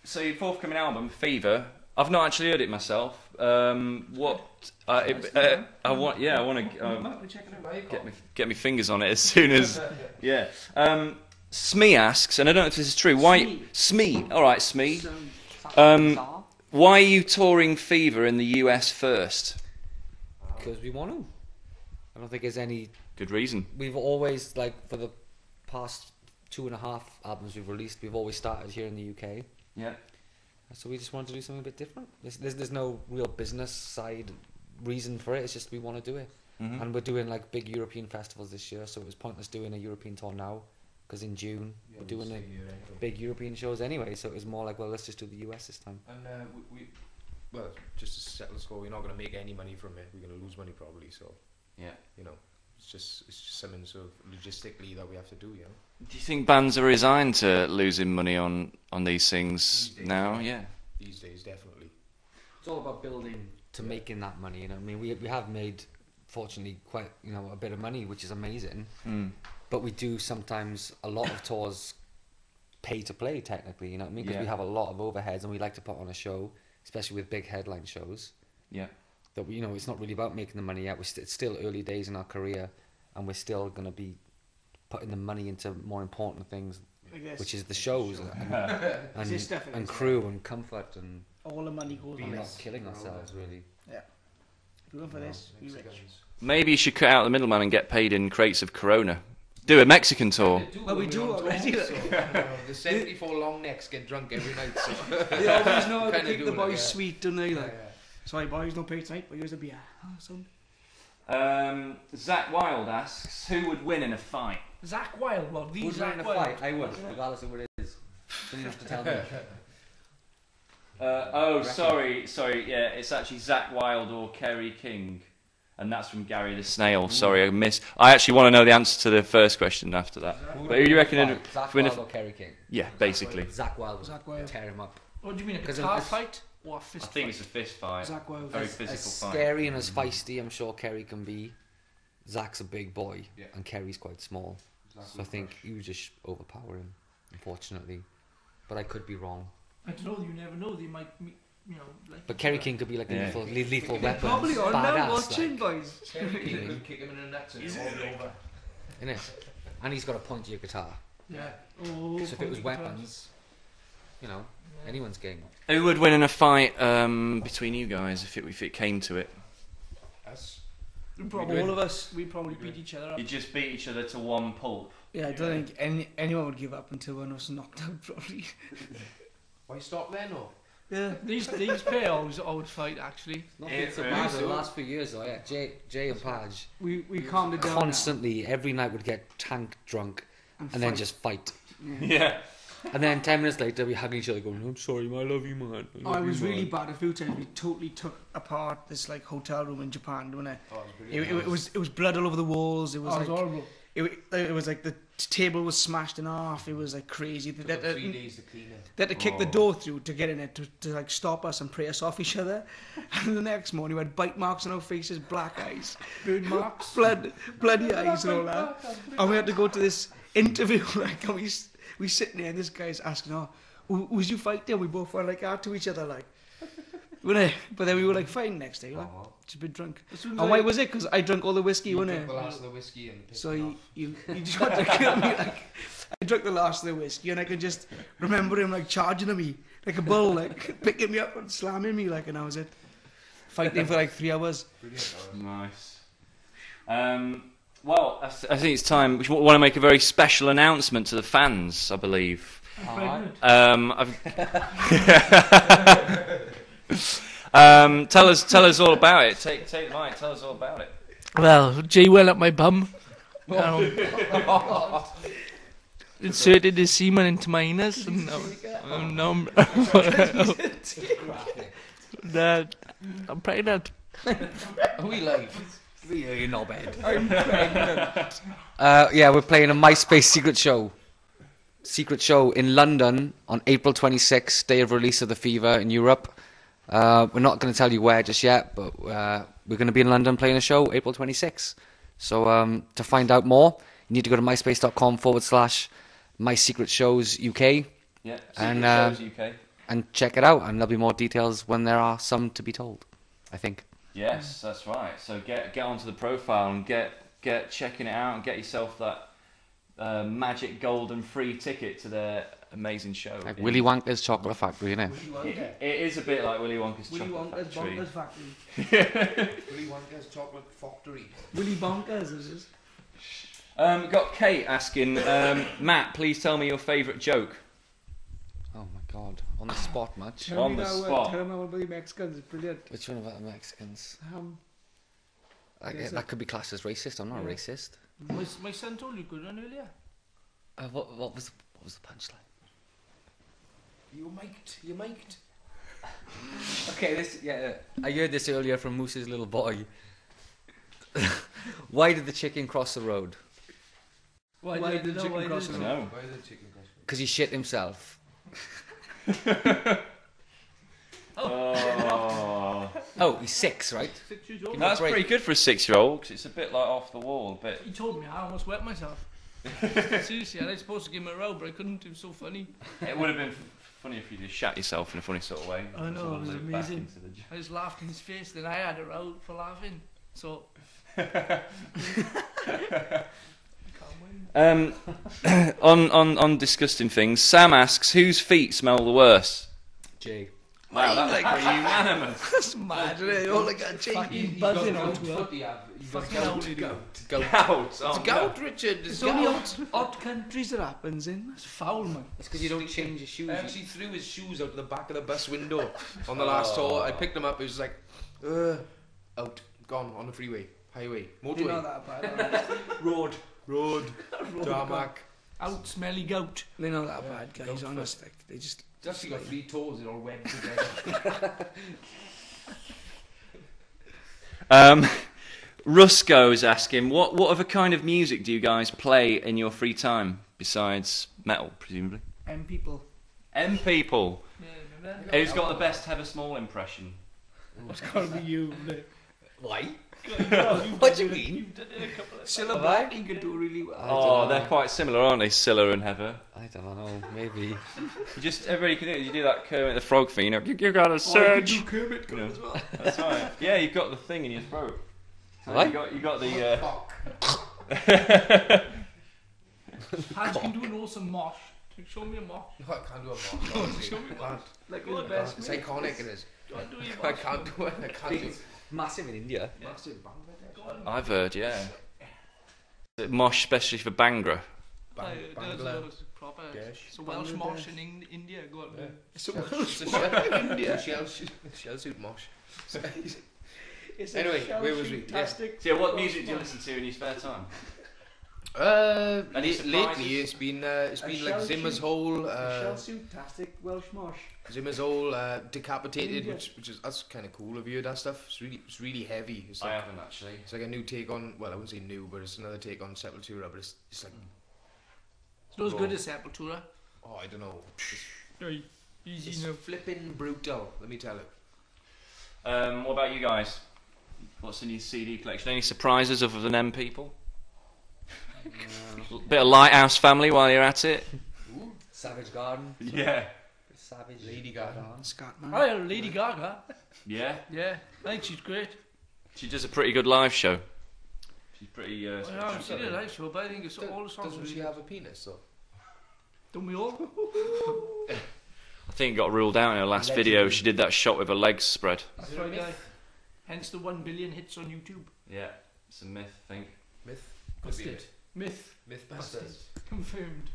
So your forthcoming album, Fever. I've not actually heard it myself. I want to get my fingers on it as soon as. Yeah. Smee asks, and I don't know if this is true. Why Smee? All right, Smee. Why are you touring Fever in the US first? Because we want to. I don't think there's any good reason. We've always, like, for the past 2.5 albums we've released, we've always started here in the UK. Yeah. So we just wanted to do something a bit different. There's no real business side reason for it. It's just we want to do it. Mm-hmm. And we're doing like big European festivals this year, so it was pointless doing a European tour now, because in June we're doing big European shows anyway. So it was more like, well, let's just do the US this time. And well, just to settle the score, we're not going to make any money from it. We're going to lose money probably. So yeah, you know, it's just something sort of logistically that we have to do. You know. Do you think bands are resigned to losing money on these things now? Yeah. These days, definitely. It's all about building to making that money. You know, I mean, we have made, fortunately, quite a bit of money, which is amazing. Mm. But we do sometimes a lot of tours pay to play technically. You know what I mean? Because we have a lot of overheads, and we like to put on a show, especially with big headline shows. Yeah. That we, it's not really about making the money yet. It's still early days in our career, and we're still going to be putting the money into more important things, which is the shows and crew and comfort, and all the money goes on not this. Killing ourselves really. Yeah. If we go for this, we rich. Maybe you should cut out the middleman and get paid in crates of Corona. Do a Mexican tour. Well, we do already. The 74 long necks get drunk every night. So they always know how to keep the boys sweet, don't they? Like, sorry boys, no pay tonight, but here's a beer. Zach Wilde asks, who would win in a fight? Zach Wilde, well, who's Zach in a Wilde. fight? I would, regardless of what it is. So you have to tell me. Sorry, yeah, it's actually Zach Wilde or Kerry King, and that's from Gary the Snail. Sorry, I missed. I actually want to know the answer to the first question after that. But who do you reckon? Zach Wilde or Kerry King? Yeah, basically. Zach Wilde. Tear him up. What do you mean, a guitar fight or a fist fight? I think it's a fist fight. Zach Wilde. Very physical fight. Scary and as feisty, I'm sure Kerry can be. Zach's a big boy, and Kerry's quite small. So I think he would just overpower him, unfortunately. But I could be wrong. I don't know, you never know. They might, like... But Kerry King could be like a lethal weapon. Probably on now watching, boys. Kerry King can kick him in the nuts and it's all over. Innit? And he's got a pointier guitar. Yeah. So if it was weapons, anyone's game. Who would win in a fight between you guys if it came to it? Us. All of us. We'd probably beat each other up. You'd just beat each other to one pulp. Yeah, I don't think anyone would give up until one of us knocked out, probably. Why stop then, or? Yeah, these pair always fight, actually. Not been so bad the last few years, though. Yeah, Jay and Padge. We calmed it down. Constantly, every night would get tank drunk and then just fight. Yeah. And then 10 minutes later, we hug each other, going, "I'm sorry, man, I love you, man." It was really bad a few times. We totally took apart this like hotel room in Japan, didn't it? It was blood all over the walls. It was horrible. It was like the table was smashed in half. It was like crazy. They had 3 days to clean it. They had to kick the door through to get in it to like stop us and pray us off each other. And the next morning we had bite marks on our faces, black eyes, burn marks, bloody eyes and all that. And we had to go to this interview like, and we sitting there and this guy's asking, "Oh, who's you fighting?" We both were like out to each other like. But then we were like fine next day, like, just a bit drunk. And why was it? Because I drank all the whiskey, wasn't it? The last of the whiskey and so you just wanted to kill me. Like, I drank the last of the whiskey, and I could just remember him like charging at me like a bull, like picking me up and slamming me, like, and that was it. Fighting for like 3 hours. Nice. Well, I think it's time. We want to make a very special announcement to the fans, I believe. Tell us all about it. Take the mic. Tell us all about it. Well, Jay went up my bum. Inserted his semen into my anus, and I'm pregnant. Are we live? You're not bad. I'm pregnant. We're playing a MySpace secret show in London on April 26th, day of release of the Fever in Europe. We're not going to tell you where just yet, but we're going to be in London playing a show April 26th. So to find out more, you need to go to myspace.com/MySecretShowsUK. Yeah. And, Secret Shows UK. and check it out. And there'll be more details when there are some to be told, I think. Yes, that's right. So get onto the profile and get checking it out and get yourself that magic golden free ticket to their amazing show. Like Willy Wonka's Chocolate Factory, innit? It is a bit like Willy Wonka's Willy Chocolate Wonka's Factory. Bonkers Factory. Willy Wonka's chocolate factory. Willy Bonkers, is this? We've got Kate asking, Matt, please tell me your favourite joke. Oh my god. On the spot, much. Tell On me the now, spot. Tell me about the Mexicans. It's brilliant. Which one about the Mexicans? Yes, That could be classed as racist. I'm not Yeah. racist. My son told you good one earlier. What was the punchline? You mic'd. Okay, I heard this earlier from Moose's little boy. Why did the chicken cross the road? Why did the chicken cross the road? No. Why the chicken cross? Because he shit himself. Oh. Oh, he's 6, right? 6 years old. That's pretty good for a 6-year-old, because it's a bit like off the wall, a bit. He told me I almost wet myself. Seriously, I was supposed to give him a row, but I couldn't. It was so funny. It would have been funny if you just shat yourself in a funny sort of way. I know, Sort of it was loop back amazing. into the j- I just laughed in his face, then I had a row for laughing. So. On disgusting things, Sam asks, whose feet smell the worst? Jay. Wow, that's pretty unanimous. That's mad, isn't it? All like a chicken buzzing onto her. Fucking hell, dude. Gout. Oh, Gout, Richard. It's only hot countries that happens in. That's foul, man. It's because you don't change your shoes. I actually threw his shoes out the back of the bus window on the last tour. I picked them up. It was like, out, gone on the freeway, highway, They're not motorway, that bad. road, tarmac. Out smelly goat. They're not that bad, guys. Honest, like, they just. It's actually got 3 toes. They're all webbed together. Rusco is asking, what other kind of music do you guys play in your free time besides metal, presumably? People. M people. Yeah, remember that? Who's got the best Heather Small impression? It's gotta be you. Why? What do you mean? You've done it a couple of Cilla Black, you could do really well. Oh, they're quite similar, aren't they, Scylla and Heather? I don't know, maybe. You just, everybody can do it. You do that Kermit the Frog thing, you know, you got a surge. Kermit You know, that's right. Yeah, you've got the thing in your throat. What? You got the. Hans can do an awesome mosh. Show me a mosh. No, I can't do a mosh. honestly. Show me I can't. Like his best. It's iconic. It is. Go on, do your I mosh. can't do it. I can't do it. Massive in India. Massive Bangladesh. Go on. I've heard, yeah. Mosh, especially for Bangra. It's proper. Gash. It's a Welsh mosh in India. Go on. Yeah. It's a It's a shell suit mosh. It's Anyway, where was we? Fantastic. So, yeah, what music do you listen to in your spare time? Any surprises? Lately it's been like Zimmer's whole Shell suit, tastic Welsh mosh. Decapitated, India. which is that's kind of cool of you. That stuff. It's really heavy. It's I like haven't actually. it's like a new take on. Well, I wouldn't say new, but it's another take on Sepultura. But it's like It's not as good as Sepultura. oh, I don't know. Right. It's Easy enough. flipping brutal. Let me tell you. What about you guys? What's in your CD collection? Any surprises other than M people? Bit of Lighthouse Family while you're at it. Savage Garden. Yeah. Savage Lady Gaga. Scatman. Oh yeah, Lady Gaga. Yeah. Yeah, I think she's great. She does a pretty good live show. She's pretty. I haven't seen her live show, but I think it's all the songs. Doesn't Really she have a penis though? Don't we all? I think it got ruled out in her last video. She did that shot with her legs spread. That's right, guy. Hence the 1 billion hits on YouTube. Yeah, it's a myth, I think. Myth. Busted. Myth. Mythbusters. Confirmed.